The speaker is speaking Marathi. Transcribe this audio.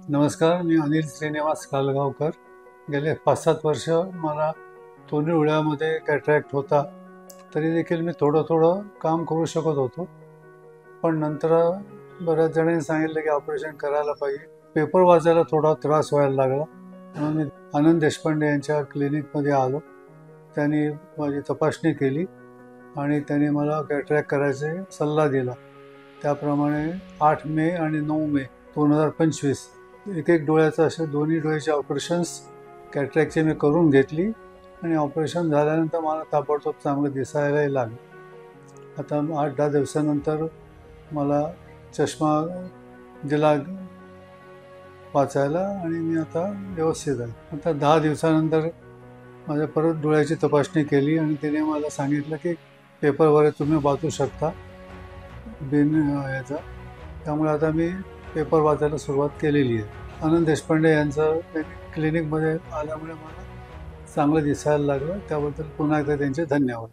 नमस्कार, मी अनिल श्रीनिवास कालगावकर. गेले 5-7 वर्ष मला दोन्ही डोळ्यामध्ये कॅटरॅक्ट होता. तरी देखील मी थोडं काम करू शकत होतो. पण नंतर बऱ्याच जणांनी सांगितलं की ऑपरेशन करायला पाहिजे. पेपर वाचायला थोडा त्रास व्हायला लागला. म्हणून मी आनंद देशपांडे यांच्या क्लिनिकमध्ये आलो. त्यांनी माझी तपासणी केली आणि त्यांनी मला कॅटरॅक्ट करायचे सल्ला दिला. त्याप्रमाणे 8 मे आणि 9 मे 2025 एक डोळ्याचं असे दोन्ही डोळ्याचे ऑपरेशन्स कॅटरॅक्टचे मी करून घेतली आणि ऑपरेशन झाल्यानंतर मला ताबडतोब चांगलं दिसायलाही लागलं. आता 8-10 दिवसानंतर मला चष्मा दिला वाचायला आणि मी आता व्यवस्थित आहे. आता 10 दिवसानंतर माझ्या परत डोळ्याची तपासणी केली आणि तिने मला सांगितलं की पेपर वगैरे तुम्ही वाचू शकता बिन याचा. त्यामुळे आता मी पेपर वाचायला सुरुवात केलेली आहे. आनंद देशपांडे यांचं क्लिनिकमध्ये आल्यामुळे मला चांगलं दिसायला लागलं. त्याबद्दल पुन्हा एकदा त्यांचे धन्यवाद.